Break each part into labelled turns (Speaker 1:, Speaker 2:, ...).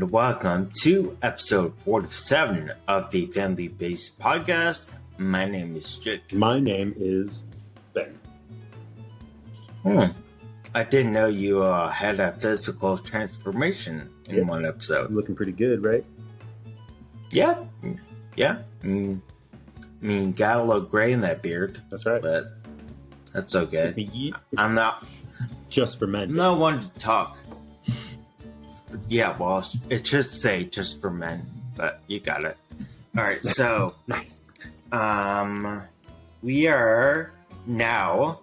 Speaker 1: and welcome to episode 47 of the Family Based Podcast. My name is Jake.
Speaker 2: My name is Ben.
Speaker 1: I didn't know you had a physical transformation in one episode.
Speaker 2: Looking pretty good, right?
Speaker 1: Yeah. Got a little gray in that beard.
Speaker 2: That's right.
Speaker 1: But that's okay. I'm not
Speaker 2: just for men.
Speaker 1: No one to talk. Yeah, well, it should say just for men, but you got it. All right, so
Speaker 2: nice.
Speaker 1: We are now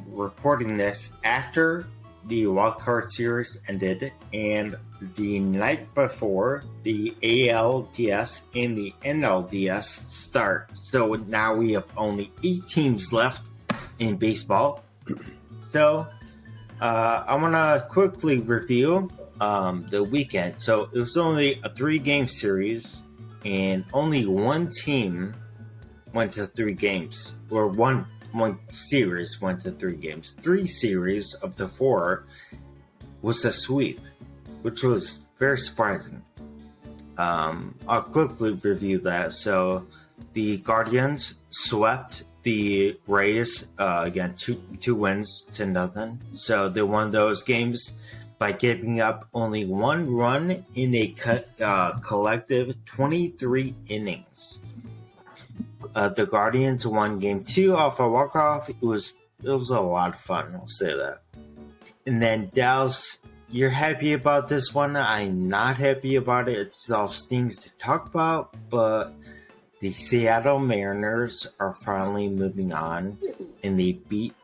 Speaker 1: recording this after the wildcard series ended, and the night before the ALDS and the NLDS start. So now we have only 8 teams left in baseball. So I want to quickly review the weekend. So it was only a 3-game series, and only one team went to 3 games, or one series went to 3 games. 3 series of the 4 was a sweep, which was very surprising. I'll quickly review that. So the Guardians swept the Rays again, two wins to nothing. So they won those games by giving up only 1 run in a collective 23 innings. The Guardians won Game 2 off a walk-off. It was a lot of fun, I'll say that. And then Dallas, you're happy about this one. I'm not happy about it. It still stings to talk about, but the Seattle Mariners are finally moving on, and they beat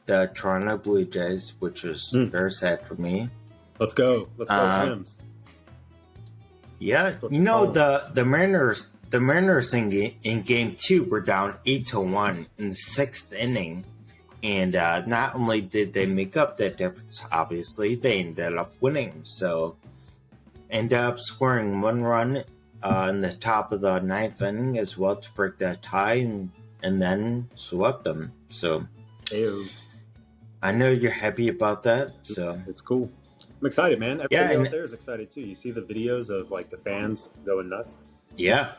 Speaker 1: the Toronto Blue Jays, which was very sad for me.
Speaker 2: Let's go, Rams.
Speaker 1: Yeah, you know the Mariners. The Mariners in Game 2 were down 8-1 in the 6th inning, and not only did they make up that difference, obviously they ended up winning. So, ended up scoring 1 run in the top of the 9th inning as well to break that tie, and then swept them. So, I know you're happy about that. So
Speaker 2: it's cool. I'm excited, man. Everybody out there is excited too. You see the videos of like the fans going nuts.
Speaker 1: Yeah.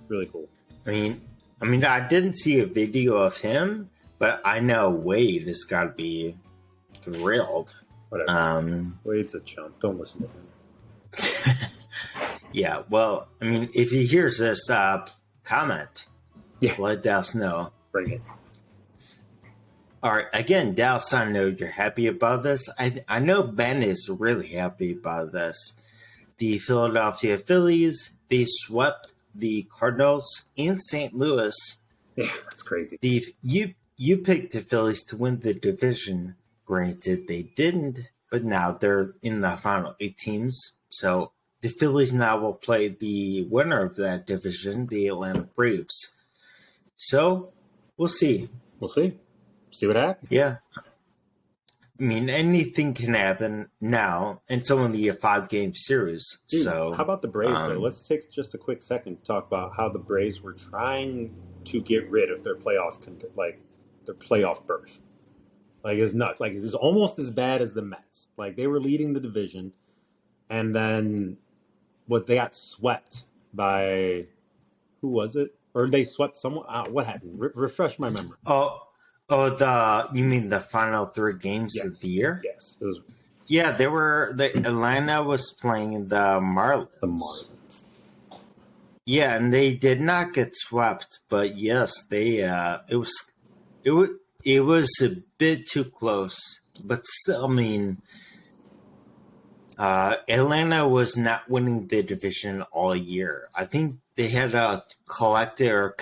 Speaker 2: Really cool.
Speaker 1: I mean, I didn't see a video of him, but I know Wade has got to be thrilled.
Speaker 2: Whatever. Wade's a chump. Don't listen to him.
Speaker 1: Yeah, well, I mean, if he hears this comment, let Dallas know.
Speaker 2: Bring it.
Speaker 1: All right, again, Dallas, I know you're happy about this. I know Ben is really happy about this. The Philadelphia Phillies, they swept the Cardinals in St. Louis.
Speaker 2: Yeah, that's crazy.
Speaker 1: You picked the Phillies to win the division. Granted, they didn't, but now they're in the final 8 teams. So the Phillies now will play the winner of that division, the Atlanta Braves. So we'll see.
Speaker 2: See what happens.
Speaker 1: Yeah. I mean, anything can happen now, and it's only a 5-game series.
Speaker 2: Dude,
Speaker 1: so
Speaker 2: how about the Braves, though? Let's take just a quick second to talk about how the Braves were trying to get rid of their playoff berth. Like, it's nuts. Like, it's almost as bad as the Mets. Like, they were leading the division, and then they got swept by, who was it? Or they swept someone? What happened? Refresh my memory.
Speaker 1: You mean the final 3 games of the year?
Speaker 2: Yes. It was.
Speaker 1: Yeah, Atlanta was playing the Marlins. Yeah, and they did not get swept, but yes, it was a bit too close. But still, I mean, Atlanta was not winning the division all year. I think they had a collective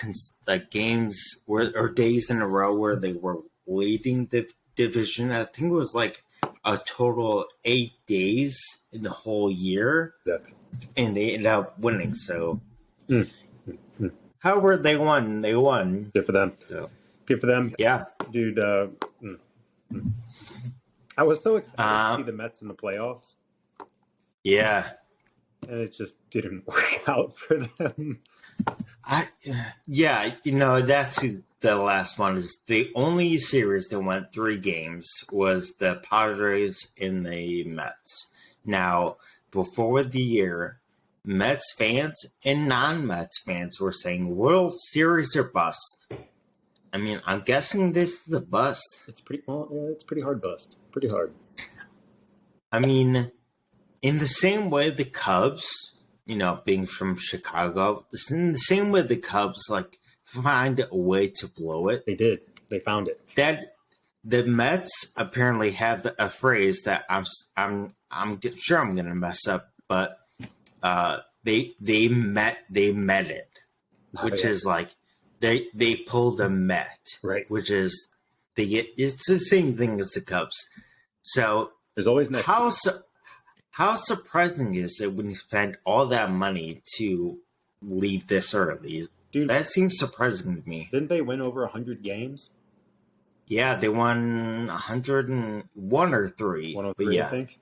Speaker 1: games or days in a row where they were leading the division. I think it was like a total of 8 days in the whole year, and they ended up winning. So, however, they won. They won.
Speaker 2: Good for them.
Speaker 1: So,
Speaker 2: good for them.
Speaker 1: Yeah,
Speaker 2: dude. I was so excited to see the Mets in the playoffs.
Speaker 1: Yeah.
Speaker 2: And it just didn't work out for them.
Speaker 1: That's the last one. Is the only series that went 3 games was the Padres and the Mets. Now, before the year, Mets fans and non-Mets fans were saying World Series or bust. I mean, I'm guessing this is a bust.
Speaker 2: It's pretty well. Yeah, it's pretty hard bust. Pretty hard.
Speaker 1: I mean, in the same way the Cubs, being from Chicago, in the same way the Cubs find a way to blow it.
Speaker 2: They did. They found it.
Speaker 1: That the Mets apparently have a phrase that I'm sure I'm going to mess up, but they met it, which is like they pulled a Met,
Speaker 2: right?
Speaker 1: Which is it's the same thing as the Cubs. So
Speaker 2: there's always next.
Speaker 1: How surprising is it when you spend all that money to leave this early?
Speaker 2: Dude,
Speaker 1: that seems surprising to me.
Speaker 2: Didn't they win over 100 games?
Speaker 1: Yeah, they won 101 or 3.
Speaker 2: 103, yeah. I think.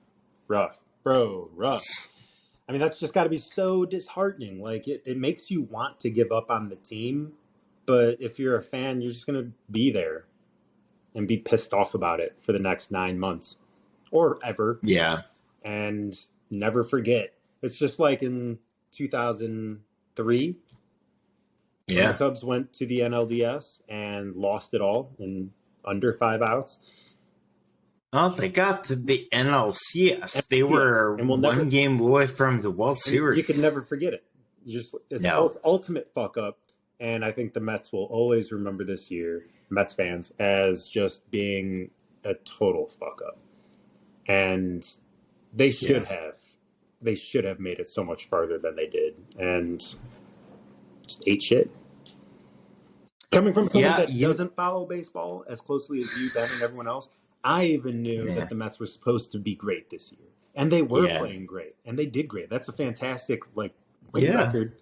Speaker 2: Rough. I mean, that's just got to be so disheartening. Like, it makes you want to give up on the team, but if you're a fan, you're just going to be there and be pissed off about it for the next 9 months or ever.
Speaker 1: Yeah.
Speaker 2: And never forget. It's just like in 2003.
Speaker 1: Yeah.
Speaker 2: The Cubs went to the NLDS and lost it all in under 5 outs.
Speaker 1: Oh, they got to the NLCS. They were one game away from the World Series.
Speaker 2: You could never forget it. It's ultimate fuck up. And I think the Mets will always remember this year, Mets fans, as just being a total fuck up. And they should have. They should have made it so much farther than they did. And just ate shit. Coming from someone that doesn't follow baseball as closely as you, Ben, and everyone else, I even knew that the Mets were supposed to be great this year. And they were playing great. And they did great. That's a fantastic win record.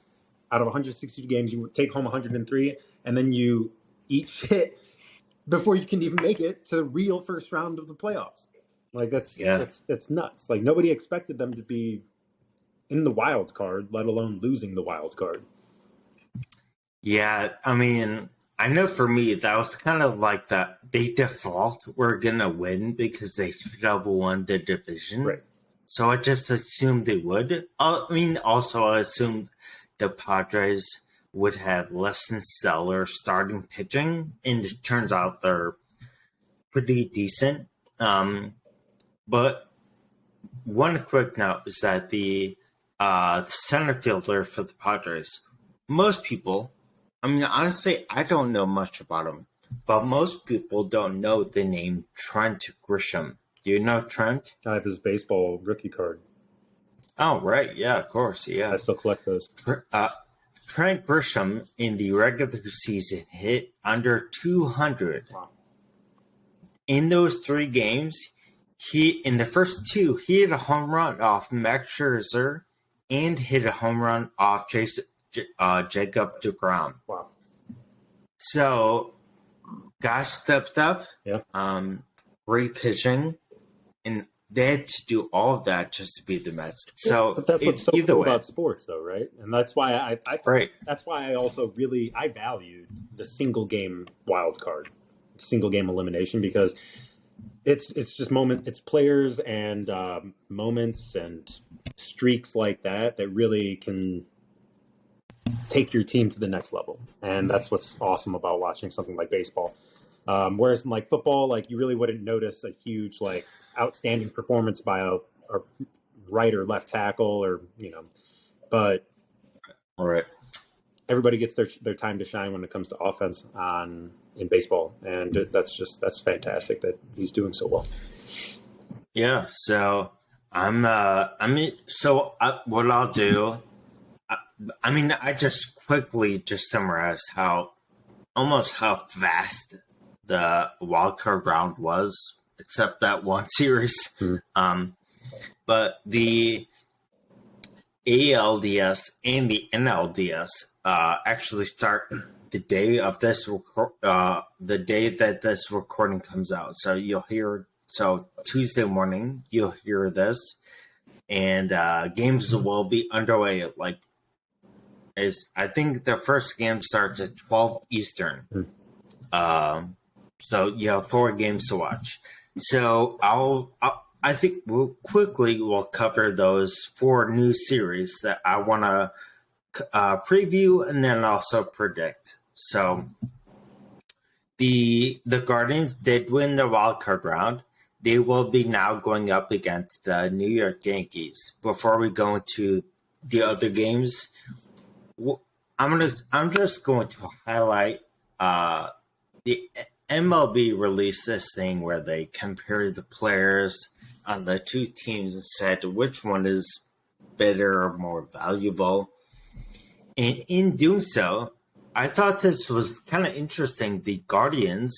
Speaker 2: Out of 162 games, you take home 103, and then you eat shit before you can even make it to the real first round of the playoffs. Like, that's nuts. Like, nobody expected them to be in the wild card, let alone losing the wild card.
Speaker 1: Yeah, I mean, I know for me, that was kind of like that. They default were going to win because they should have won the division.
Speaker 2: Right.
Speaker 1: So I just assumed they would. I mean, also I assumed the Padres would have less than stellar starting pitching, and it turns out they're pretty decent. But one quick note is that the center fielder for the Padres, most people, I mean, honestly, I don't know much about him, but most people don't know the name Trent Grisham. Do you know Trent?
Speaker 2: I have his baseball rookie card.
Speaker 1: Oh, right. Yeah, of course. Yeah.
Speaker 2: I still collect those.
Speaker 1: Trent Grisham in the regular season hit under 200.
Speaker 2: Wow. In
Speaker 1: those 3 games, in the first 2, he hit a home run off Max Scherzer and hit a home run off Jacob deGrom.
Speaker 2: Wow.
Speaker 1: So, guys stepped up.
Speaker 2: Yeah.
Speaker 1: Great pitching. And they had to do all of that just to beat the Mets. So,
Speaker 2: but that's what's so cool about sports, though, right? And that's why that's why I also I valued the single game wild card, single game elimination, because it's just it's players and moments and streaks like that really can take your team to the next level. And that's what's awesome about watching something like baseball. Whereas in like football, like you really wouldn't notice a huge like outstanding performance by a right or left tackle but
Speaker 1: all right.
Speaker 2: Everybody gets their time to shine when it comes to offense in baseball. And that's fantastic that he's doing so well.
Speaker 1: Yeah. So what I'll do, I just quickly summarize how fast the wild card round was, except that one series. But the ALDS and the NLDS actually start the day of this the day that this recording comes out. So Tuesday morning you'll hear this, and games will be underway at I think the first game starts at 12 Eastern. So you have 4 games to watch. So I think we'll cover those 4 new series that I want to preview and then also predict. So the Guardians did win the wild card round. They will be now going up against the New York Yankees. Before we go into the other games, I'm just going to highlight the MLB released this thing where they compared the players on the 2 teams and said which one is better or more valuable. And in doing so, I thought this was kind of interesting. The Guardians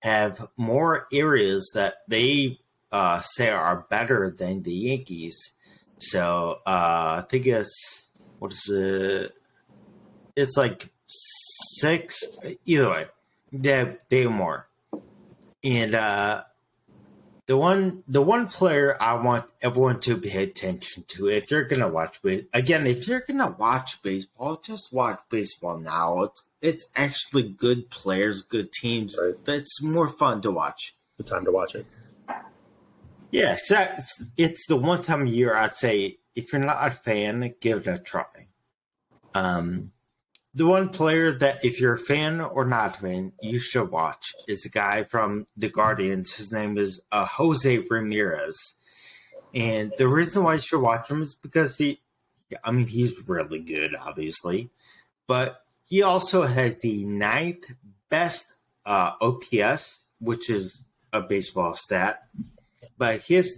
Speaker 1: have more areas that they say are better than the Yankees. So I think it's like 6, either way. They have more. And the one player I want everyone to pay attention to, if you're gonna watch baseball, just watch baseball now. It's actually good players, good teams.
Speaker 2: Right.
Speaker 1: That's more fun to watch.
Speaker 2: The time to watch it.
Speaker 1: Yeah, it's the one time a year I'd say if you're not a fan, give it a try. The one player that, if you're a fan or not a fan, you should watch is a guy from the Guardians. His name is Jose Ramirez. And the reason why you should watch him is because he's really good, obviously. But he also has the 9th best OPS, which is a baseball stat. But he has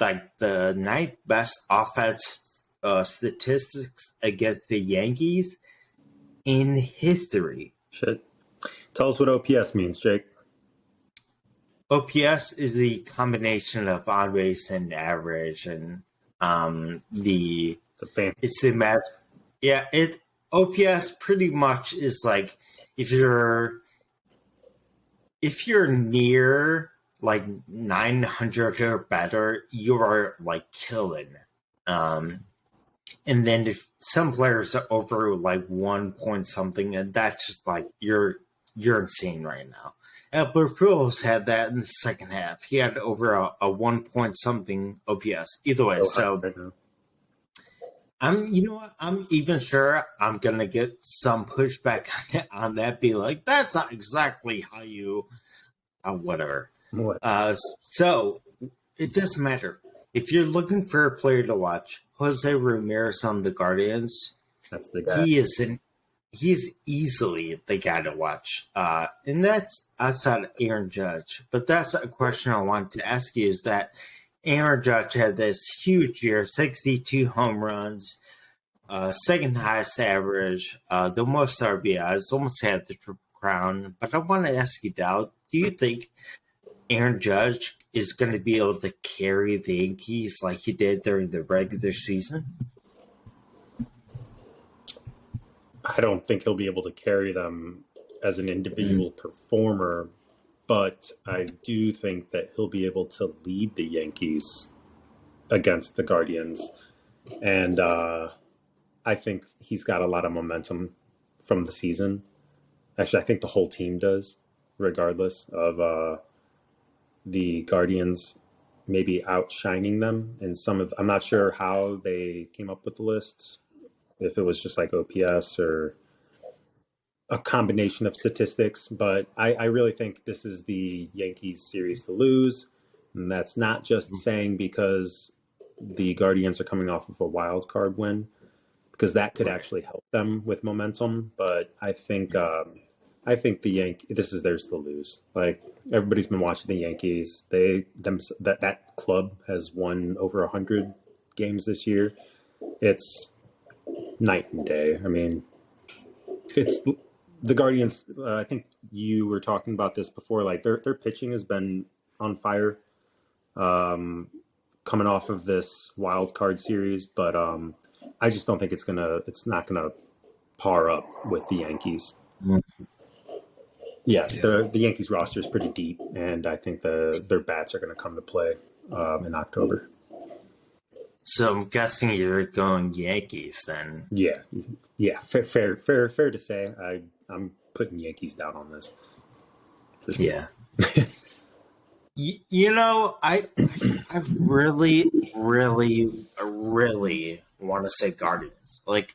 Speaker 1: like the 9th best offense statistics against the Yankees in history.
Speaker 2: Shit. Tell us what OPS means, Jake.
Speaker 1: OPS is the combination of on base and average, and it's the math. Yeah, OPS pretty much is like if you're near like 900 or better, you are like killing. And then if some players are over like 1 point something, and that's just like you're insane right now. Albert Pujols had that in the second half. He had over a 1 point something OPS. Either way, so I'm even sure I'm gonna get some pushback on that. Be like, that's not exactly how you, whatever.
Speaker 2: What?
Speaker 1: So it doesn't matter. If you're looking for a player to watch, Jose Ramirez on the Guardians,
Speaker 2: that's the guy.
Speaker 1: He's easily the guy to watch. And that's outside of Aaron Judge. But that's a question I wanted to ask you, is that Aaron Judge had this huge year, 62 home runs, second highest average, the most RBIs, almost had the Triple Crown. But I want to ask you, Dow, do you think Aaron Judge is going to be able to carry the Yankees like he did during the regular season?
Speaker 2: I don't think he'll be able to carry them as an individual performer, but I do think that he'll be able to lead the Yankees against the Guardians. And I think he's got a lot of momentum from the season. Actually, I think the whole team does, regardless of the Guardians maybe outshining them in some of. I'm not sure how they came up with the lists, if it was just like OPS or a combination of statistics, but I really think this is the Yankees series to lose. And that's not just saying because the Guardians are coming off of a wild card win, because that could actually help them with momentum. But I think this is theirs to lose. Like, everybody's been watching the Yankees. That club has won over 100 games this year. It's night and day. I mean, it's the Guardians. I think you were talking about this before. Like, their pitching has been on fire, coming off of this wild card series. But I just don't think it's not gonna par up with the Yankees. Mm-hmm. Yeah, the Yankees roster is pretty deep, and I think their bats are going to come to play in October.
Speaker 1: So I'm guessing you're going Yankees then.
Speaker 2: Yeah, fair to say. I'm putting Yankees down on this.
Speaker 1: Yeah. I really, really, really want to say Guardians. Like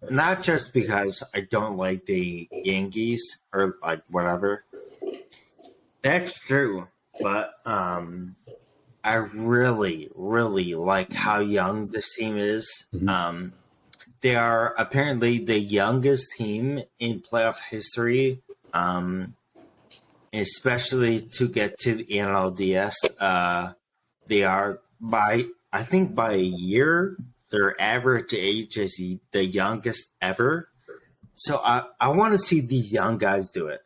Speaker 1: not just because I don't like the Yankees or like whatever. That's true, but I really, really like how young this team is.
Speaker 2: Mm-hmm.
Speaker 1: They are apparently the youngest team in playoff history. Especially to get to the NLDS. They are I think by a year, their average age is the youngest ever. So I want to see these young guys do it.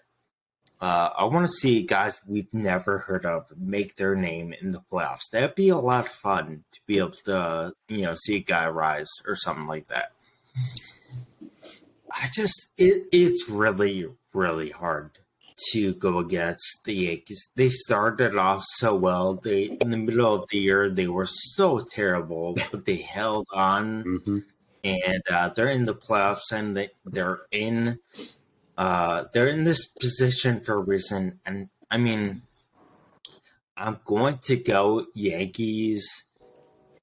Speaker 1: I want to see guys we've never heard of make their name in the playoffs. That'd be a lot of fun to be able to, see a guy rise or something like that. It's really, really hard to go against the Yankees. They started off so well. In the middle of the year they were so terrible, but they held on,
Speaker 2: Mm-hmm.
Speaker 1: and they're in the playoffs, and they're in this position for a reason. And I mean, I'm going to go Yankees,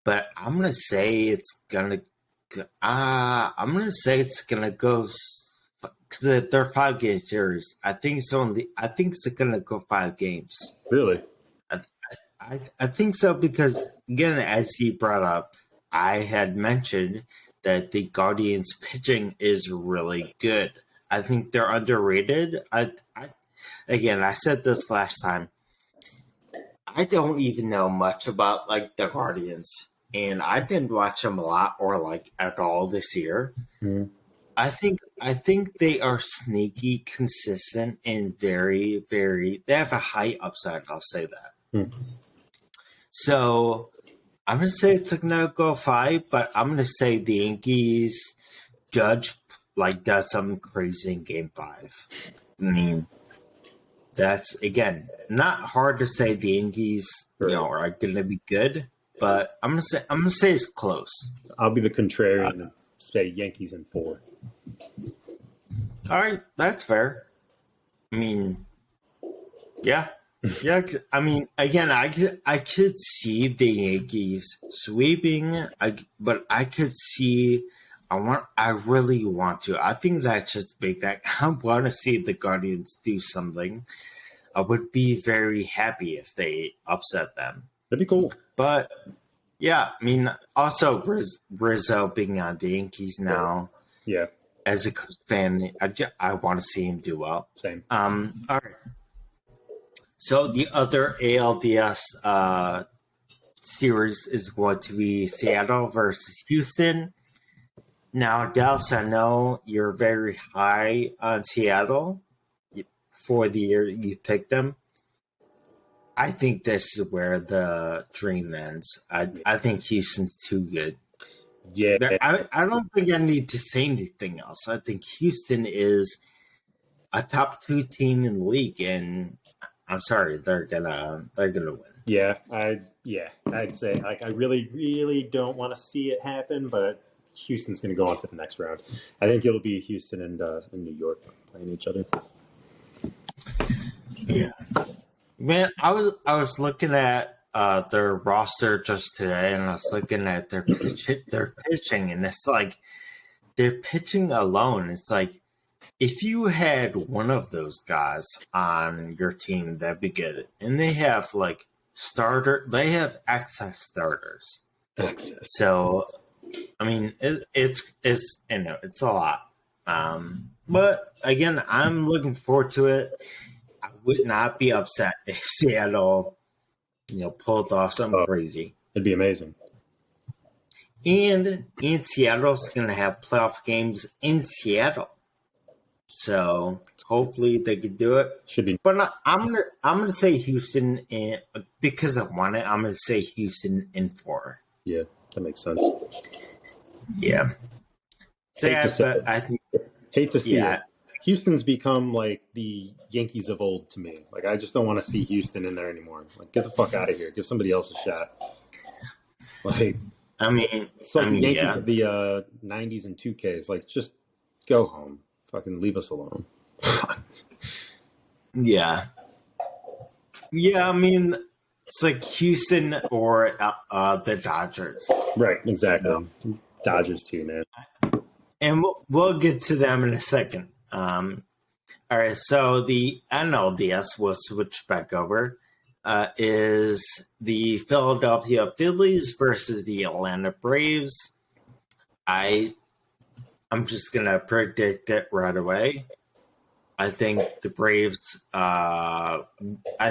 Speaker 1: but I'm gonna say it's gonna. I'm gonna say it's gonna go because they're 5 game series. I think it's only. I think it's gonna go 5 games.
Speaker 2: Really?
Speaker 1: I think so because again, as he brought up, I had mentioned that the Guardians pitching is really good. I think they're underrated. Again, I said this last time. I don't even know much about like the Guardians, and I didn't watch them a lot or like at all this year.
Speaker 2: Mm-hmm.
Speaker 1: I think they are sneaky, consistent, and very, very. They have a high upside. I'll say that.
Speaker 2: Mm-hmm.
Speaker 1: So I'm gonna say it's gonna go 5, but I'm gonna say the Yankees Judge does something crazy in Game 5. I mean, that's again not hard to say the Yankees, are gonna be good, but I'm gonna say it's close.
Speaker 2: I'll be the contrarian and say Yankees in 4.
Speaker 1: All right, that's fair. I mean, yeah. Yeah, I mean, again, I could see the Yankees sweeping, but I could see. I really want to. I think that's just big. That I want to see the Guardians do something. I would be very happy if they upset them.
Speaker 2: That'd be cool.
Speaker 1: But yeah, I mean, also Rizzo being on the Yankees now.
Speaker 2: Yeah.
Speaker 1: As a fan, I want to see him do well.
Speaker 2: Same.
Speaker 1: All right. So the other ALDS series is going to be Seattle versus Houston. Now, Dallas, I know you're very high on Seattle for the year you picked them. I think this is where the dream ends. I think Houston's too good.
Speaker 2: Yeah.
Speaker 1: I don't think I need to say anything else. I think Houston is a top 2 team in the league, and I'm sorry, they're gonna win.
Speaker 2: Yeah, I'd say I really, really don't want to see it happen, but Houston's going to go on to the next round. I think it'll be Houston and New York playing each other.
Speaker 1: Yeah, man, I was looking at their roster just today, and I was looking at their pitching, and it's like their pitching alone. It's like if you had one of those guys on your team, that'd be good. And they have they have access starters.
Speaker 2: Access.
Speaker 1: So, I mean, it's it's a lot. But again, I'm looking forward to it. I would not be upset if Seattle, pulled off something crazy.
Speaker 2: It'd be amazing.
Speaker 1: And Seattle's going to have playoff games in Seattle. So hopefully they could do it.
Speaker 2: Should be.
Speaker 1: But I'm gonna say Houston because I want it. I'm gonna say Houston in 4.
Speaker 2: Yeah, that makes sense.
Speaker 1: Yeah.
Speaker 2: Hate to see it. Houston's become like the Yankees of old to me. Like I just don't want to see Houston in there anymore. Like get the fuck out of here. Give somebody else a shot. Like
Speaker 1: I mean,
Speaker 2: it's like the Yankees of the 90s and 2Ks. Like just go home. Fucking leave us alone.
Speaker 1: Yeah. Yeah, I mean, it's like Houston or the Dodgers.
Speaker 2: Right, exactly.
Speaker 1: So,
Speaker 2: Dodgers too, man.
Speaker 1: and we'll get to them in a second. All right, so the NLDS we'll switch back over. Is the Philadelphia Phillies versus the Atlanta Braves. I'm just gonna predict it right away. I think the Braves. I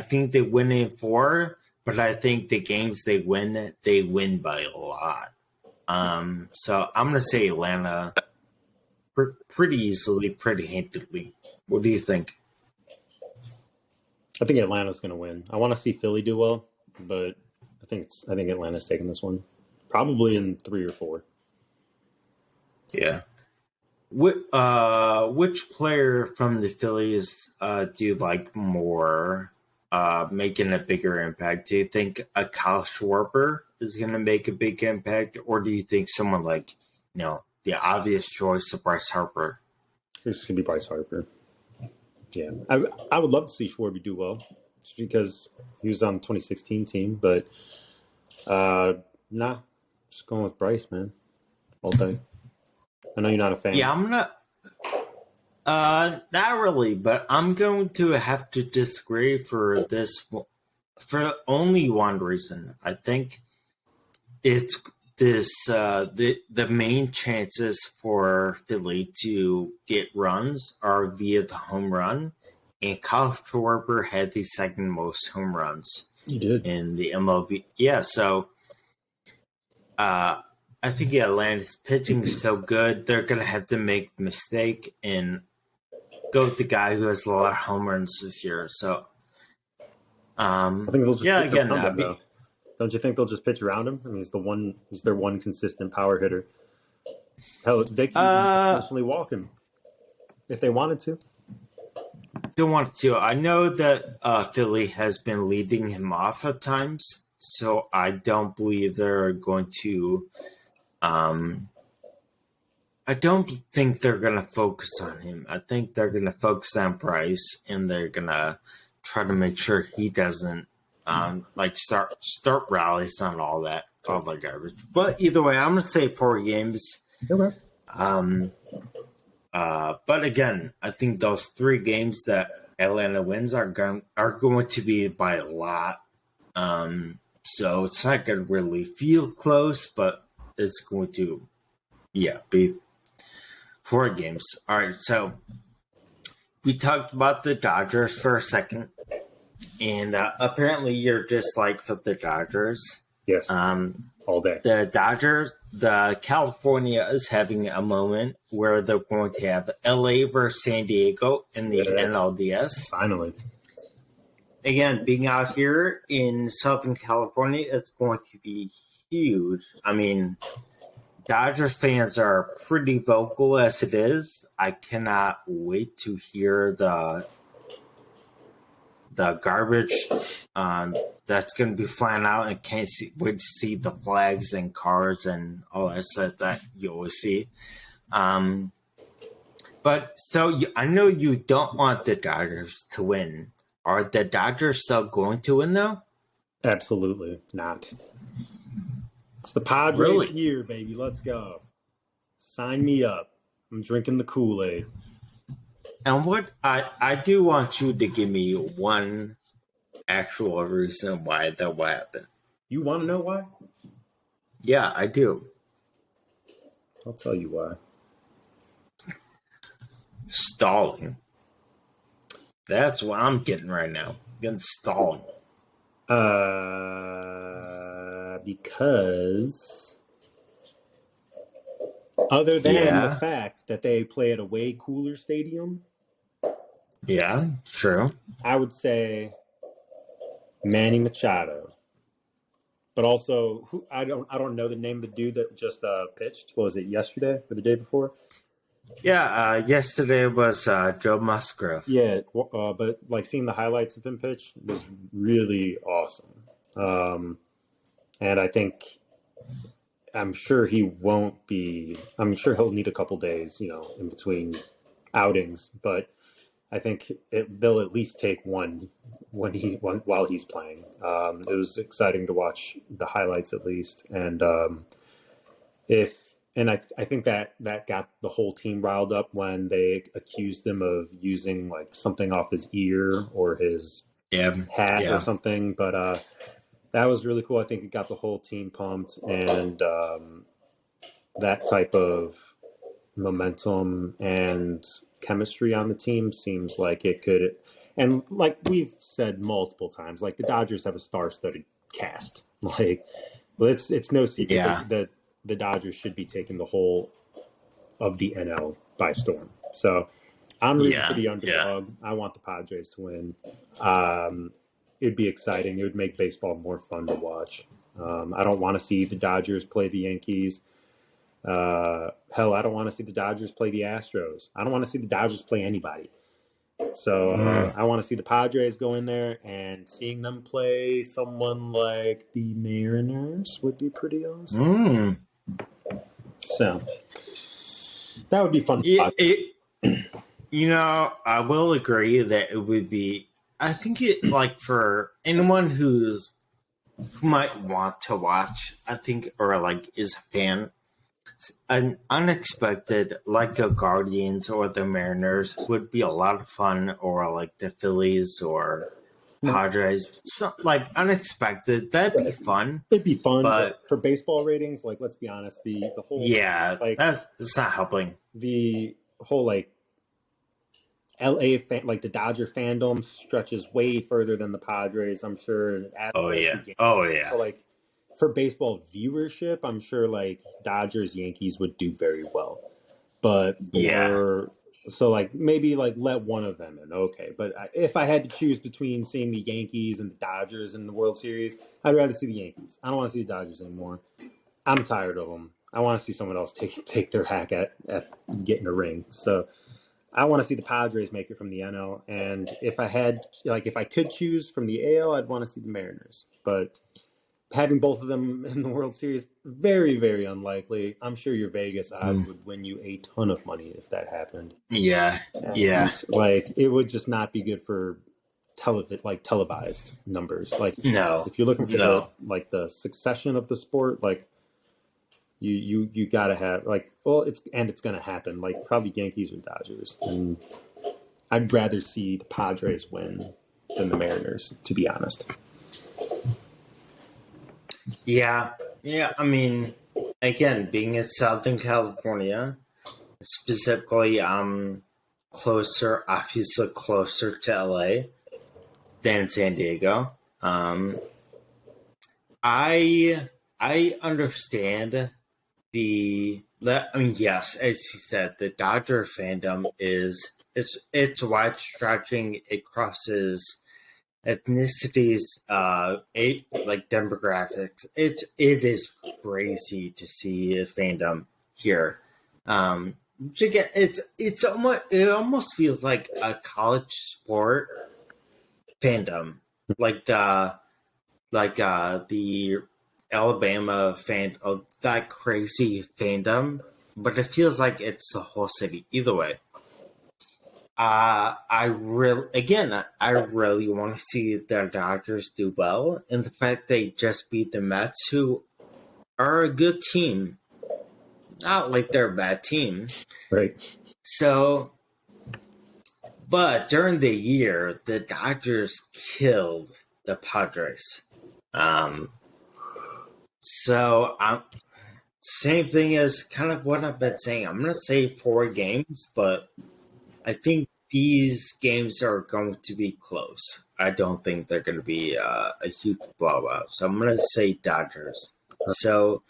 Speaker 1: think they win in 4, but I think the games they win by a lot. So I'm gonna say Atlanta pretty easily, pretty handedly. What do you think?
Speaker 2: I think Atlanta's going to win. I want to see Philly do well, but I think Atlanta's taking this one, probably in 3 or 4.
Speaker 1: Yeah. Which player from the Phillies do you like more, making a bigger impact? Do you think a Kyle Schwarber is going to make a big impact, or do you think someone like, the obvious choice of Bryce Harper?
Speaker 2: This could be Bryce Harper. Yeah, I would love to see Schwarber do well, just because he was on the 2016 team. But nah, just going with Bryce, man, all day. I know you're not a fan.
Speaker 1: Yeah, I'm not. Not really, but I'm going to have to disagree for this for only one reason. I think it's this the main chances for Philly to get runs are via the home run, and Kyle Schwarber had the second most home runs.
Speaker 2: He did
Speaker 1: in the MLB. Yeah, so I think Atlanta's pitching is so good they're gonna have to make a mistake and go with the guy who has a lot of home runs this year. So
Speaker 2: I think they'll just pitch
Speaker 1: again,
Speaker 2: around him, though. Don't you think they'll just pitch around him? I mean, he's their one consistent power hitter. Hell, they can potentially walk him if they wanted to.
Speaker 1: Don't want to. I know that Philly has been leading him off at times, so I don't believe they're going to. I don't think they're going to focus on him. I think they're going to focus on Bryce, and they're going to try to make sure he doesn't start rallies on all that garbage. But either way, I'm going to say 4 games.
Speaker 2: Okay.
Speaker 1: But again, I think those 3 games that Atlanta wins are going to be by a lot. So it's not going to really feel close, but it's going to, be 4 games. All right, so we talked about the Dodgers for a second, and apparently you're just for the Dodgers.
Speaker 2: Yes. All day.
Speaker 1: The Dodgers, California is having a moment where they're going to have LA versus San Diego in the NLDS.
Speaker 2: Finally.
Speaker 1: Again, being out here in Southern California, it's going to be huge. I mean, Dodgers fans are pretty vocal as it is. I cannot wait to hear the garbage that's going to be flying out, and can't wait to see the flags and cars and all that stuff that you always see. But so I know you don't want the Dodgers to win. Are the Dodgers still going to win, though?
Speaker 2: Absolutely not. It's the Padres year, baby. Let's go. Sign me up. I'm drinking the Kool-Aid.
Speaker 1: And what I do want you to give me one actual reason why that will happen.
Speaker 2: You want to know why?
Speaker 1: Yeah, I do.
Speaker 2: I'll tell you why.
Speaker 1: Stalling. That's what I'm getting right now. I'm getting stalling.
Speaker 2: Because other than the fact that they play at a way cooler stadium.
Speaker 1: Yeah, true.
Speaker 2: I would say Manny Machado. But also, I don't know the name of the dude that just pitched. What was it, yesterday or the day before?
Speaker 1: Yeah, yesterday was Joe Musgrove.
Speaker 2: Yeah, but seeing the highlights of him pitch was really awesome. And I'm sure he'll need a couple days, in between outings. But I think they'll at least take one while he's playing. It was exciting to watch the highlights at least, and I think that got the whole team riled up when they accused him of using like something off his ear or his hat or something. But that was really cool. I think it got the whole team pumped, and that type of momentum and chemistry on the team seems like it could. And like we've said multiple times, like the Dodgers have a star-studded cast. Like, it's no secret that the Dodgers should be taking the whole of the NL by storm. So I'm rooting for the underdog. I want the Padres to win. It'd be exciting. It would make baseball more fun to watch. I don't want to see the Dodgers play the Yankees. Hell, I don't want to see the Dodgers play the Astros. I don't want to see the Dodgers play anybody. So I want to see the Padres go in there, and seeing them play someone like the Mariners would be pretty awesome. So that would be fun.
Speaker 1: I will agree that it would be. I think it like for anyone who might want to watch. I think or like is a fan. An unexpected, like the Guardians or the Mariners, would be a lot of fun, or like the Phillies or Padres. So, like unexpected, that'd be fun.
Speaker 2: It'd be fun, but for baseball ratings, like let's be honest, the whole
Speaker 1: like it's not helping.
Speaker 2: The whole like LA fan, like the Dodger fandom stretches way further than the Padres. I'm sure.
Speaker 1: Oh yeah.
Speaker 2: So, like, for baseball viewership, I'm sure like Dodgers, Yankees would do very well. But so like maybe like let one of them in, okay. But if I had to choose between seeing the Yankees and the Dodgers in the World Series, I'd rather see the Yankees. I don't want to see the Dodgers anymore. I'm tired of them. I want to see someone else take their hack at getting a ring. So I want to see the Padres make it from the NL. And if I could choose from the AL, I'd want to see the Mariners. But having both of them in the World Series, very, very unlikely. I'm sure your Vegas odds would win you a ton of money if that happened.
Speaker 1: Yeah.
Speaker 2: Like, it would just not be good for televised numbers. Like,
Speaker 1: no.
Speaker 2: If you're looking for the succession of the sport, like, you gotta have it's gonna happen. Like, probably Yankees or Dodgers. And I'd rather see the Padres win than the Mariners, to be honest.
Speaker 1: Yeah. I mean, again, being in Southern California, specifically, obviously closer to LA than San Diego. I understand yes, as you said, the Dodger fandom it's wide stretching. It crosses ethnicities, like demographics. It is crazy to see a fandom here. Which again, it almost feels like a college sport fandom, like the Alabama fan of that crazy fandom, but it feels like it's the whole city. Either way. I really want to see the Dodgers do well, and the fact they just beat the Mets, who are a good team, not like they're a bad team,
Speaker 2: right? So,
Speaker 1: but during the year, the Dodgers killed the Padres. Same thing as kind of what I've been saying. I'm gonna say 4 games, but I think these games are going to be close. I don't think they're going to be a huge blowout. So I'm going to say Dodgers. So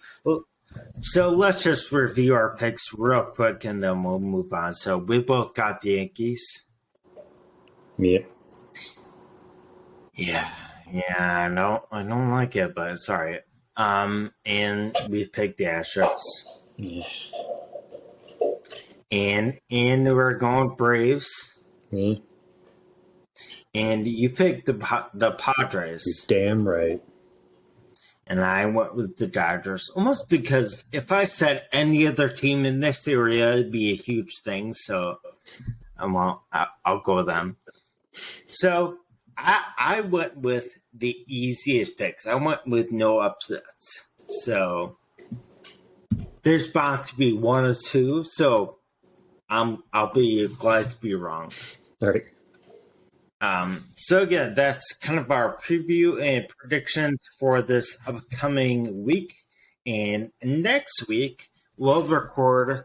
Speaker 1: let's just review our picks real quick, and then we'll move on. So we both got the Yankees.
Speaker 2: Yeah.
Speaker 1: I don't like it, but it's all right. And we picked the Astros.
Speaker 2: Yeah.
Speaker 1: And we're going Braves.
Speaker 2: Mm.
Speaker 1: And you picked the Padres.
Speaker 2: You're damn right.
Speaker 1: And I went with the Dodgers, almost because if I said any other team in this area, it'd be a huge thing. So I'll go with them. So I went with the easiest picks. I went with no upsets. So there's bound to be one or two. So I'll be glad to be wrong.
Speaker 2: All right.
Speaker 1: So again, that's kind of our preview and predictions for this upcoming week. And next week, we'll record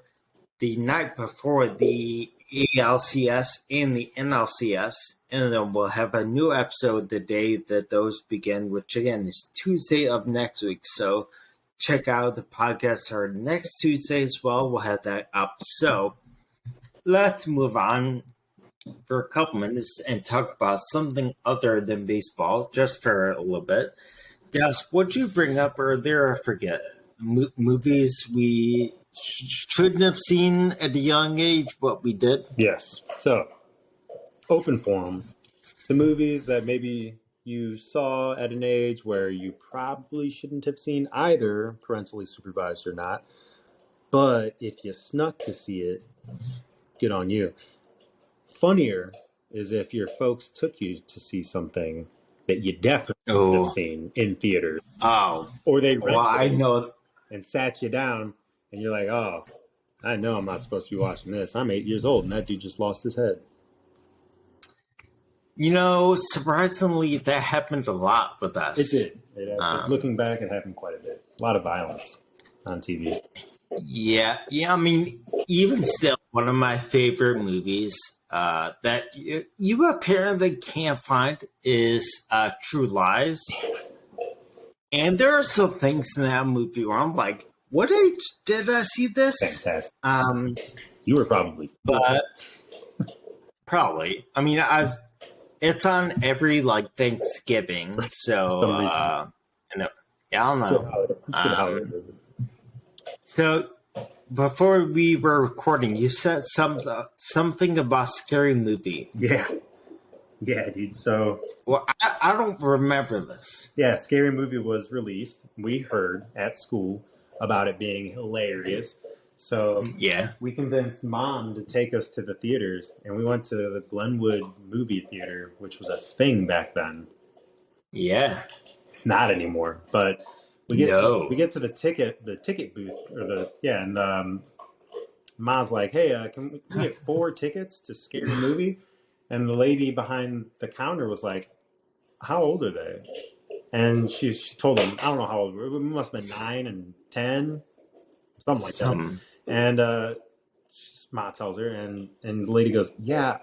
Speaker 1: the night before the ALCS and the NLCS. And then we'll have a new episode the day that those begin, which again is Tuesday of next week. So check out the podcast our next Tuesday as well. We'll have that up. So let's move on for a couple minutes and talk about something other than baseball, just for a little bit. Dallas, what'd you bring up earlier? I forget. Movies we shouldn't have seen at a young age, but we did.
Speaker 2: Yes. So, open forum to movies that maybe you saw at an age where you probably shouldn't have seen either, parentally supervised or not. But if you snuck to see it, good on you. Funnier is if your folks took you to see something that you definitely have seen in theaters.
Speaker 1: Oh.
Speaker 2: Or they rented
Speaker 1: I know.
Speaker 2: And sat you down, and you're like, oh, I know I'm not supposed to be watching this. I'm 8 years old, and that dude just lost his head.
Speaker 1: You know, surprisingly, that happened a lot with us.
Speaker 2: It did. Looking back, it happened quite a bit. A lot of violence on TV.
Speaker 1: Yeah. I mean, even still, one of my favorite movies that you apparently can't find is True Lies. And there are some things in that movie where I'm like, what age did I see this?
Speaker 2: Fantastic. You were probably.
Speaker 1: But probably. I mean, it's on every Thanksgiving. So I don't know.
Speaker 2: It's good holiday.
Speaker 1: So before we were recording, you said something about Scary Movie.
Speaker 2: Yeah, dude. So,
Speaker 1: well, I don't remember this.
Speaker 2: Yeah, Scary Movie was released. We heard at school about it being hilarious. So,
Speaker 1: yeah,
Speaker 2: we convinced Mom to take us to the theaters, and we went to the Glenwood movie theater, which was a thing back then.
Speaker 1: Yeah,
Speaker 2: it's not anymore. But we get to the ticket booth, and Ma's like, "Hey, can we get 4 tickets to Scary Movie?" And the lady behind the counter was like, how old are they? And she told them, I don't know how old. We must have been 9 and 10, something like that. And Ma tells her, and the lady goes, yeah,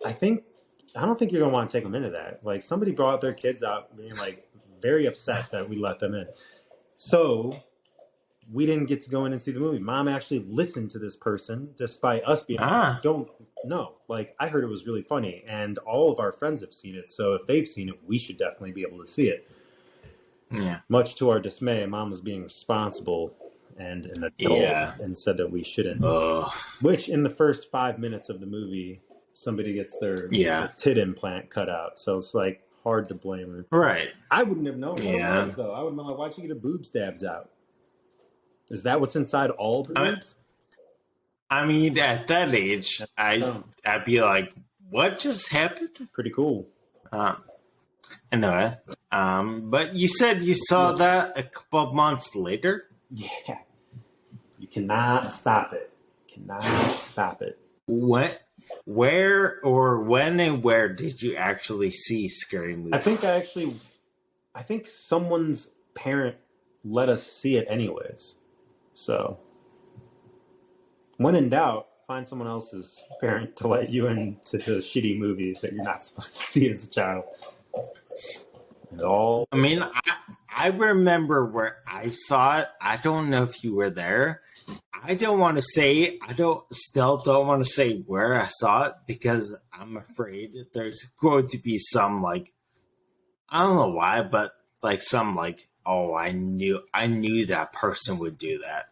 Speaker 2: I don't think you're going to want to take them into that. Like, somebody brought their kids out being, very upset that we let them in. So we didn't get to go in and see the movie. Mom actually listened to this person, despite us being don't know. I heard it was really funny, and all of our friends have seen it. So if they've seen it, we should definitely be able to see it.
Speaker 1: Yeah.
Speaker 2: Much to our dismay, Mom was being responsible and an adult and said that we shouldn't. Which, in the first 5 minutes of the movie, somebody gets their tit implant cut out. So it's hard to blame her.
Speaker 1: Right.
Speaker 2: I wouldn't have known what it was, though. I would have been like, why'd you get a boob stabs out? Is that what's inside all boobs?
Speaker 1: I mean, at that age, I'd be like, what just happened?
Speaker 2: Pretty cool.
Speaker 1: Anyway, but you said you saw that a couple of months later?
Speaker 2: Yeah. You cannot stop it.
Speaker 1: What? Where or when and where did you actually see Scary Movie?
Speaker 2: I think someone's parent let us see it anyways. So, when in doubt, find someone else's parent to let you into the shitty movie that you're not supposed to see as a child.
Speaker 1: I mean, I remember where I saw it. I don't know if you were there. I don't want to say, still don't want to say where I saw it because I'm afraid there's going to be some I don't know why, but some oh, I knew that person would do that.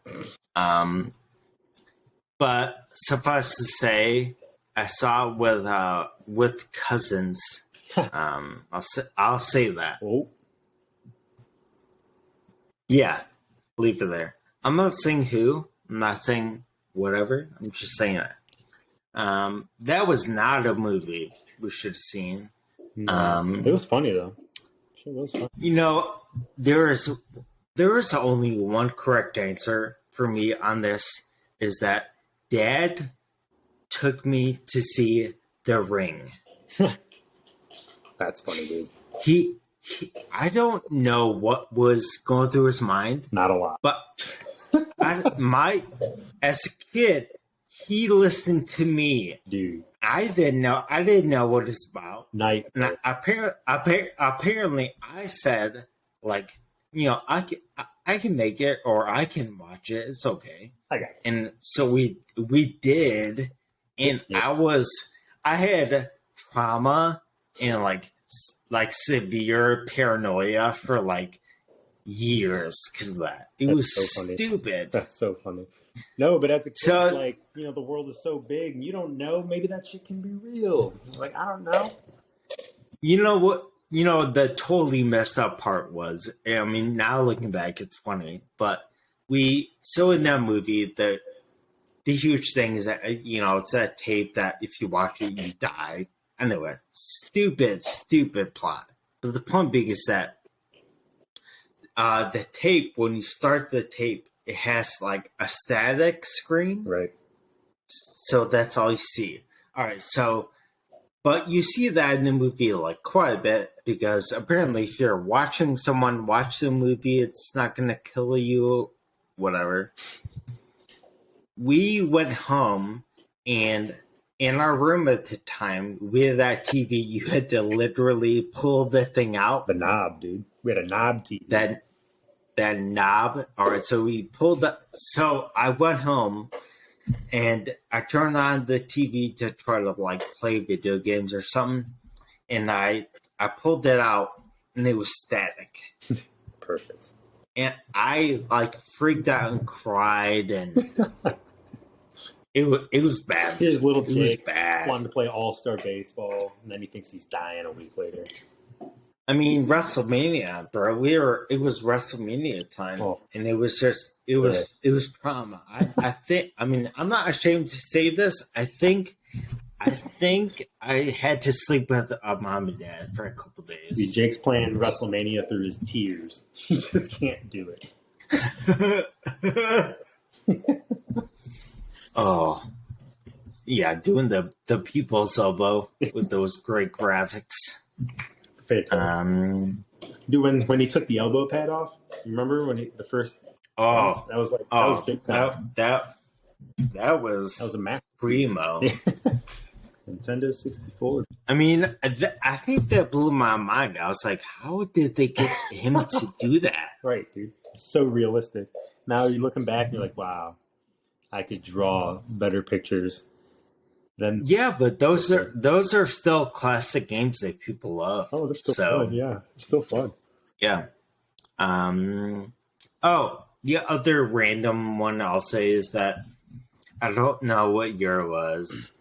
Speaker 1: But suffice to say, I saw it with cousins. I'll say that.
Speaker 2: Oh.
Speaker 1: Yeah, leave it there. I'm not saying who. I'm not saying whatever. I'm just saying that. That was not a movie we should have seen.
Speaker 2: No. It was funny though. It was funny.
Speaker 1: You know, there is only one correct answer for me on this, is that Dad took me to see The Ring.
Speaker 2: That's funny, dude.
Speaker 1: He I don't know what was going through his mind.
Speaker 2: Not a lot.
Speaker 1: But as a kid, he listened to me.
Speaker 2: Dude.
Speaker 1: I didn't know what it's about. And apparently I said, like, you know, I can make it, or I can watch it. It's okay.
Speaker 2: Okay.
Speaker 1: And so we did, and I had trauma and like severe paranoia for like years because of that. It was so stupid.
Speaker 2: That's so funny. No, but as a kid, like, you know, the world is so big, and you don't know. Maybe that shit can be real. Like, I don't know.
Speaker 1: You know what? You know, the totally messed up part was, I mean, now looking back, it's funny, but in that movie, the huge thing is that, you know, it's that tape that if you watch it, you die. Anyway, stupid plot. But the point being is that the tape, when you start the tape, it has like a static screen.
Speaker 2: Right.
Speaker 1: So that's all you see. All right. So, but you see that in the movie like quite a bit, because apparently if you're watching someone watch the movie, it's not going to kill you, whatever. We went home, and in our room at the time, we had that TV. You had to literally pull the thing out.
Speaker 2: The knob, dude. We had a knob TV.
Speaker 1: That knob. All right, so we pulled the. So I went home, and I turned on the TV to try to like play video games or something, and I pulled it out, and it was static.
Speaker 2: Perfect.
Speaker 1: And I like freaked out and cried, and it was bad.
Speaker 2: Here's little Jake wanting to play All-Star Baseball, and then he thinks he's dying a week later.
Speaker 1: I mean, WrestleMania, bro. It was WrestleMania time, and it was trauma. I think. I mean, I'm not ashamed to say this. I think I had to sleep with mom and dad for a couple days.
Speaker 2: Dude, Jake's playing WrestleMania through his tears. He just can't do it.
Speaker 1: Oh, yeah, doing the people's elbow with those great graphics.
Speaker 2: Dude, when he took the elbow pad off, you remember when the first?
Speaker 1: Oh,
Speaker 2: that was big time.
Speaker 1: That was
Speaker 2: a max
Speaker 1: primo.
Speaker 2: Nintendo 64.
Speaker 1: I mean, I think that blew my mind. I was like, how did they get him to do that?
Speaker 2: Right, dude. So realistic. Now you're looking back and you're like, wow, I could draw better pictures.
Speaker 1: Yeah, but those are still classic games that people love.
Speaker 2: Oh, they're still fun. Yeah, they're still fun.
Speaker 1: Yeah. Oh, the other random one I'll say is that I don't know what year it was,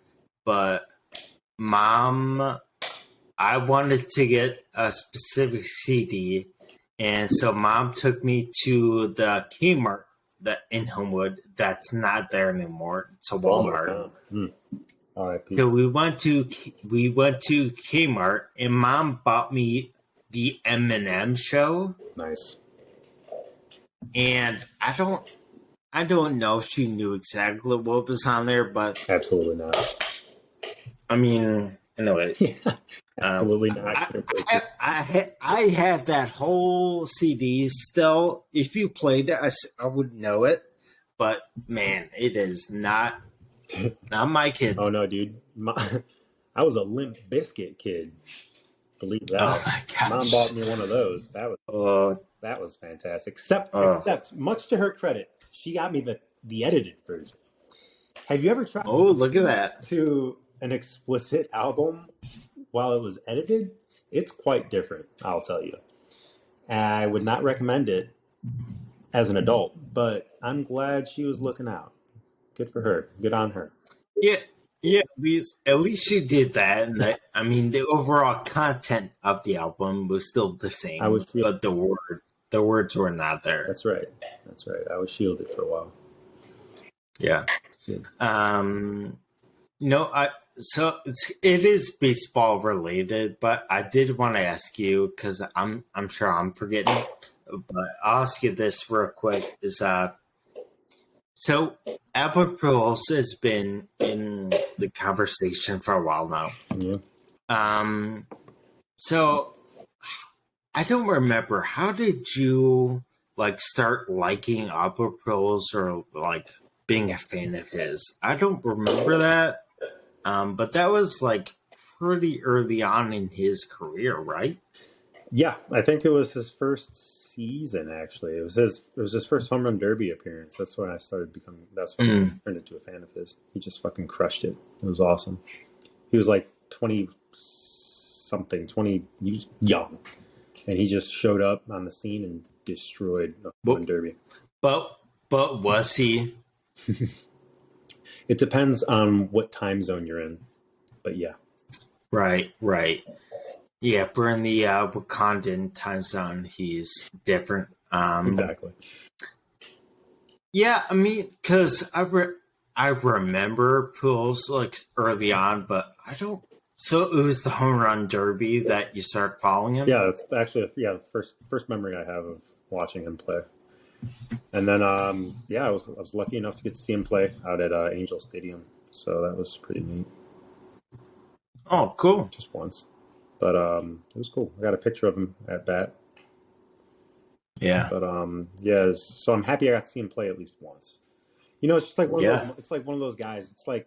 Speaker 1: but Mom, I wanted to get a specific CD, and so Mom took me to the Kmart in Homewood. That's not there anymore. It's a Walmart. So we went to Kmart, and Mom bought me the M&M show.
Speaker 2: Nice.
Speaker 1: And I don't know if she knew exactly what was on there, but
Speaker 2: absolutely not.
Speaker 1: I mean, anyway,
Speaker 2: absolutely not.
Speaker 1: I have that whole CD still. If you played it, I would know it. But man, it is not my kid.
Speaker 2: Oh no, dude! I was a Limp Bizkit kid. Believe that.
Speaker 1: Oh my gosh.
Speaker 2: Mom bought me one of those. That was fantastic. Except, much to her credit, she got me the edited version. Have you ever tried?
Speaker 1: Oh, look at that!
Speaker 2: To an explicit album while it was edited, it's quite different. I'll tell you. I would not recommend it as an adult, but I'm glad she was looking out. Good for her. Good on her.
Speaker 1: Yeah. At least she did that. And I mean, the overall content of the album was still the same, but the words were not there.
Speaker 2: That's right. I was shielded for a while.
Speaker 1: Yeah. No, it is baseball related, but I did want to ask you because I'm sure I'm forgetting, but I'll ask you this real quick: so Albert Pujols has been in the conversation for a while now.
Speaker 2: Yeah.
Speaker 1: So I don't remember, how did you start liking Albert Pujols or being a fan of his? I don't remember that. But that was pretty early on in his career, right?
Speaker 2: Yeah, I think it was his first season. Actually, it was his first home run derby appearance. That's when I started becoming. That's when I turned into a fan of his. He just fucking crushed it. It was awesome. He was like 20 something, 20 young, and he just showed up on the scene and destroyed the home run derby.
Speaker 1: But was he?
Speaker 2: It depends on what time zone you're in, but yeah.
Speaker 1: Right. Yeah, if we're in the Wakandan time zone, he's different.
Speaker 2: Exactly.
Speaker 1: Yeah, I mean, because I remember Pujols early on, but I don't. So it was the home run derby that you start following him.
Speaker 2: Yeah, it's actually the first memory I have of watching him play. And then I was lucky enough to get to see him play out at Angel Stadium, so that was pretty neat.
Speaker 1: Oh, cool!
Speaker 2: Just once, but it was cool. I got a picture of him at bat.
Speaker 1: Yeah,
Speaker 2: but so I'm happy I got to see him play at least once. It's just like one of those. It's like one of those guys. It's like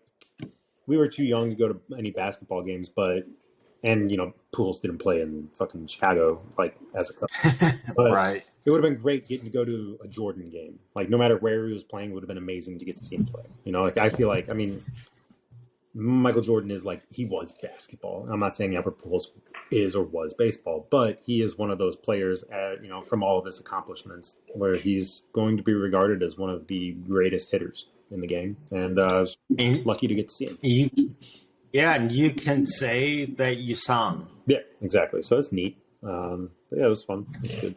Speaker 2: we were too young to go to any basketball games, and Pujols didn't play in fucking Chicago as a but
Speaker 1: right.
Speaker 2: It would have been great getting to go to a Jordan game. No matter where he was playing, it would have been amazing to get to see him play. I feel Michael Jordan is he was basketball. I'm not saying Albert Pujols is or was baseball, but he is one of those players from all of his accomplishments where he's going to be regarded as one of the greatest hitters in the game, and lucky to get to see him.
Speaker 1: And you can say that you saw him.
Speaker 2: Yeah, exactly. So it's neat. But yeah, it was fun. It was good.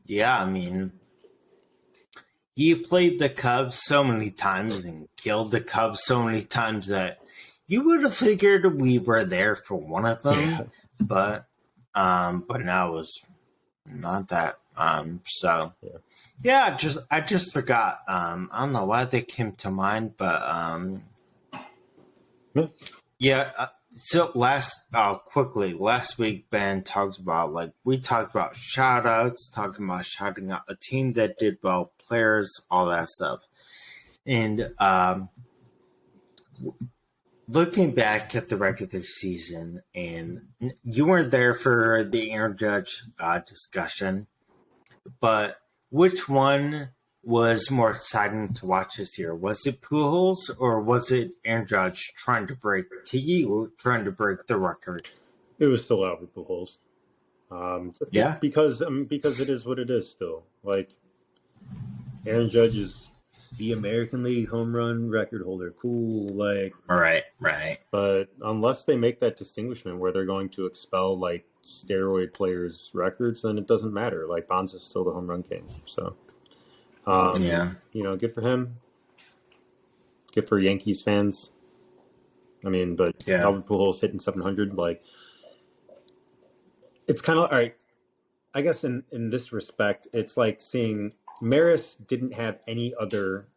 Speaker 1: Yeah, I mean, he played the Cubs so many times and killed the Cubs so many times that you would have figured we were there for one of them. Yeah. But now it was not that. So yeah, I just forgot. I don't know why they came to mind, but yeah. So last week, Ben talks about we talked about shout outs, talking about shouting out a team that did well, players, all that stuff. And looking back at the regular season, and you weren't there for the Aaron Judge discussion, but which one was more exciting to watch this year? Was it Pujols or was it Aaron Judge trying to break the record?
Speaker 2: It was still Albert Pujols. Because it is what it is still. Aaron Judge is the American League home run record holder. Cool,
Speaker 1: Right.
Speaker 2: But unless they make that distinguishment where they're going to expel steroid players' records, then it doesn't matter. Bonds is still the home run king. So good for him. Good for Yankees fans. But Albert Pujols hitting 700, it's kind of all right. I guess in this respect, it's like seeing Maris didn't have any other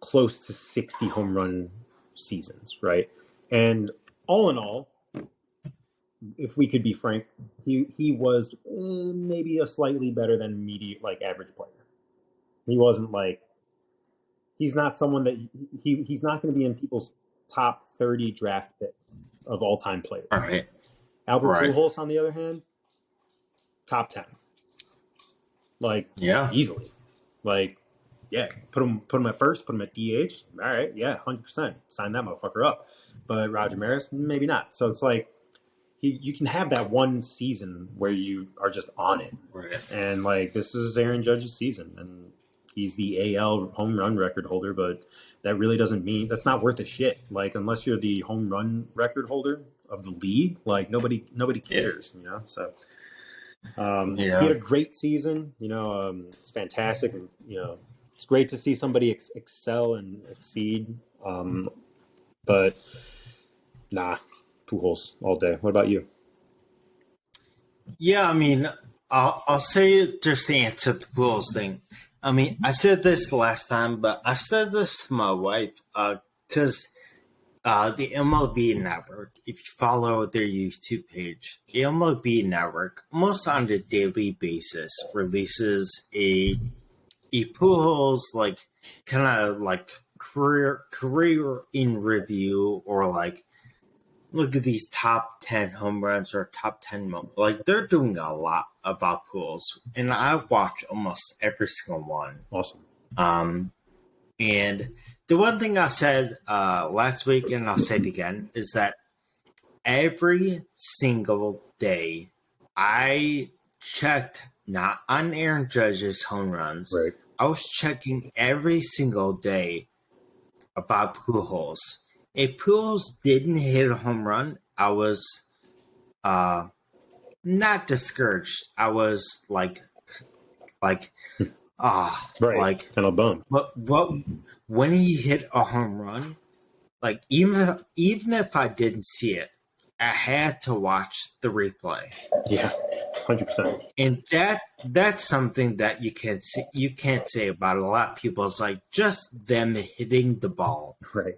Speaker 2: close to 60 home run seasons, right? And all in all, if we could be frank, he was maybe a slightly better than average player. He wasn't he's not someone that he's not going to be in people's top 30 draft picks of all time players.
Speaker 1: All right.
Speaker 2: Albert Pujols, on the other hand, top 10. Easily. Put him at first, put him at DH. All right, 100%. Sign that motherfucker up. But Roger Maris, maybe not. So it's you can have that one season where you are just on it.
Speaker 1: Right.
Speaker 2: And this is Aaron Judge's season, and he's the AL home run record holder, but that really doesn't mean that's not worth a shit. Unless you're the home run record holder of the league, nobody cares, So he had a great season. It's fantastic, it's great to see somebody excel and exceed. But nah, Pujols all day. What about you?
Speaker 1: Yeah, I mean, I'll say just to answer the Pujols thing. I mean, I said this last time, but I said this to my wife because the MLB Network, if you follow their YouTube page, the MLB Network, almost on a daily basis, releases a Pujols like kind of like career in review, or like look at these top 10 home runs or top 10 like they're doing a lot about Pujols, and I watch almost every single one.
Speaker 2: Awesome.
Speaker 1: And the one thing I said last week, and I'll say it again, is that every single day I checked not on Aaron Judge's home runs.
Speaker 2: Right.
Speaker 1: I was checking every single day about Pujols. If Pujols didn't hit a home run, I was not discouraged. I was like
Speaker 2: right,
Speaker 1: like
Speaker 2: kind of bummed.
Speaker 1: But when he hit a home run, like even if I didn't see it, I had to watch the replay.
Speaker 2: Yeah, 100%.
Speaker 1: And that's something that you can't say about a lot of people. It's like just them hitting the ball,
Speaker 2: right,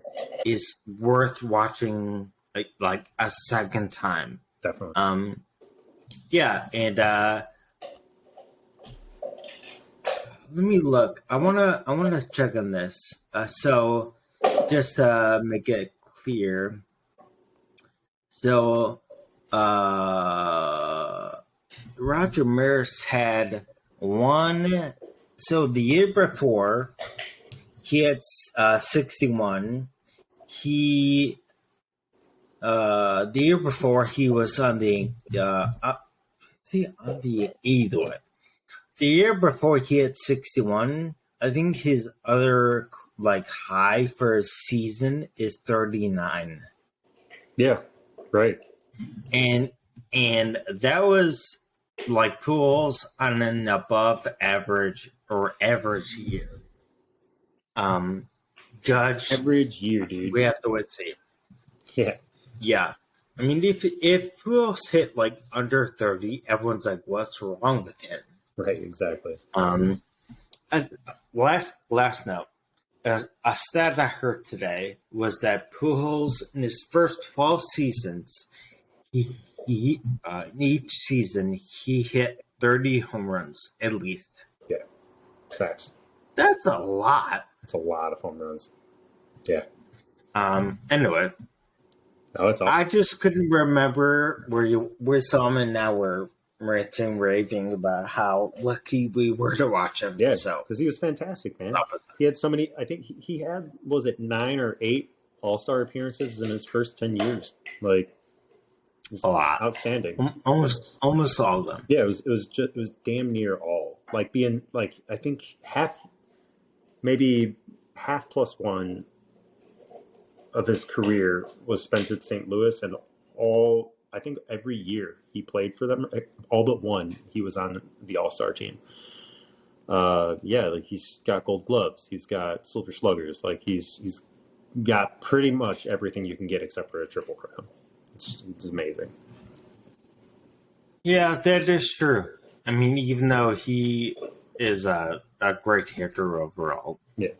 Speaker 1: is worth watching like a second time.
Speaker 2: Definitely.
Speaker 1: Yeah, and let me look. I wanna check on this. So just to make it clear. So Roger Maris had one. So the year before, he had 61. The year before he was on the either way. The year before he had 61. I think his other like high for his season is 39.
Speaker 2: Yeah, right.
Speaker 1: And that was like Pujols on an above average or average year. Judge
Speaker 2: average year, dude.
Speaker 1: We have to wait and see.
Speaker 2: Yeah.
Speaker 1: Yeah. I mean, if Pujols hit like under 30, everyone's like, "What's wrong with him?"
Speaker 2: Right. Exactly.
Speaker 1: Last note. A stat I heard today was that Pujols in his first 12 seasons, he in each season he hit 30 home runs at least.
Speaker 2: Yeah, facts.
Speaker 1: That's a lot.
Speaker 2: That's a lot of home runs. Yeah.
Speaker 1: Anyway,
Speaker 2: no, it's awesome.
Speaker 1: I just couldn't remember where some, and now we're ranting, raving about how lucky we were to watch him.
Speaker 2: Yeah,
Speaker 1: so
Speaker 2: because he was fantastic, man. He had so many. I think he had, was it 9 or 8 All-Star appearances in his first 10 years? Like,
Speaker 1: a lot,
Speaker 2: outstanding.
Speaker 1: Almost all of them.
Speaker 2: Yeah, it was damn near all. Like being like, I think maybe half plus one of his career was spent at St. Louis, and all. I think every year he played for them, all but one, he was on the All-Star team. Yeah, like he's got Gold Gloves, he's got Silver Sluggers, like he's got pretty much everything you can get except for a Triple Crown. It's amazing.
Speaker 1: Yeah, that is true. I mean, even though he is a great hitter overall,
Speaker 2: yeah.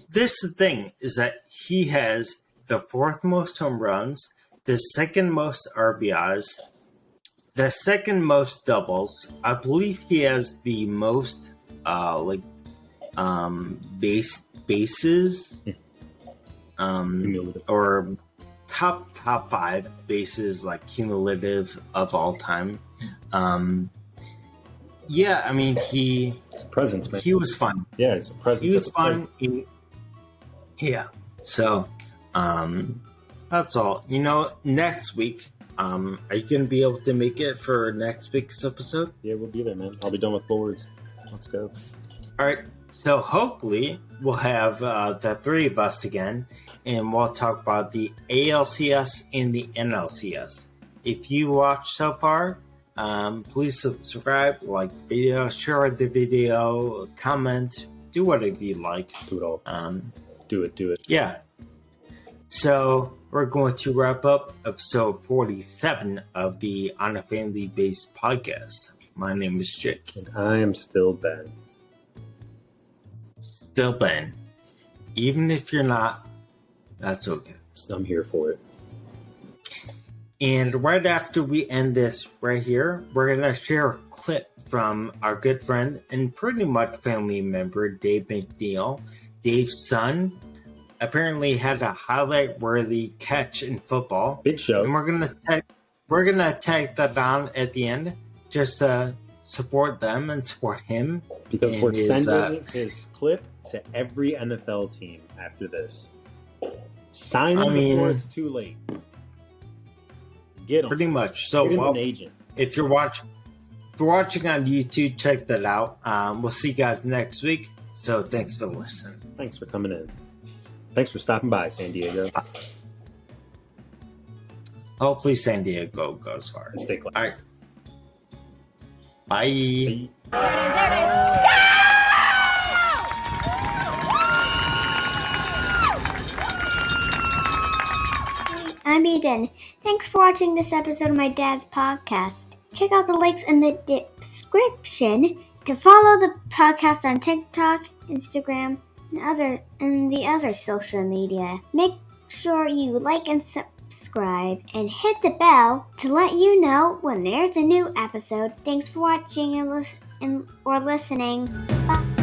Speaker 1: This the thing is that he has the 4th most home runs, the 2nd most RBIs, the 2nd most doubles. I believe he has the most bases, or top 5 bases, like cumulative of all time. Yeah, I mean his
Speaker 2: presence, man.
Speaker 1: He was fun.
Speaker 2: Yeah, his presence.
Speaker 1: He was fun. Yeah. So, that's all. Next week, are you going to be able to make it for next week's episode?
Speaker 2: Yeah, we'll be there, man. I'll be done with boards. Let's go.
Speaker 1: All right. So hopefully we'll have the 3 of us again, and we'll talk about the ALCS and the NLCS. If you watched so far, please subscribe, like the video, share the video, comment, do whatever you like.
Speaker 2: Do it all. Do it.
Speaker 1: Yeah. So we're going to wrap up episode 47 of the On a Family Based podcast. My name is Jake.
Speaker 2: And I am still Ben.
Speaker 1: Still Ben. Even if you're not, that's okay.
Speaker 2: I'm here for it.
Speaker 1: And right after we end this right here, we're going to share a clip from our good friend and pretty much family member, Dave McNeil. Dave's son apparently had a highlight-worthy catch in football.
Speaker 2: Big show.
Speaker 1: And we're gonna tag that on at the end, just to support them and support him.
Speaker 2: Because we're sending his clip to every NFL team after this. Sign him before it's too late. Get him.
Speaker 1: Pretty much. So,
Speaker 2: get him an agent.
Speaker 1: If you're watching on YouTube, check that out. We'll see you guys next week. So thanks for listening.
Speaker 2: Thanks for coming in. Thanks for stopping by, San Diego.
Speaker 1: Hopefully San Diego goes far.
Speaker 2: Stay close.
Speaker 1: All right. Bye.
Speaker 3: I'm Eden. Thanks for watching this episode of my dad's podcast. Check out the links in the description to follow the podcast on TikTok, Instagram, and the other social media. Make sure you like and subscribe and hit the bell to let you know when there's a new episode. Thanks for watching or listening. Bye.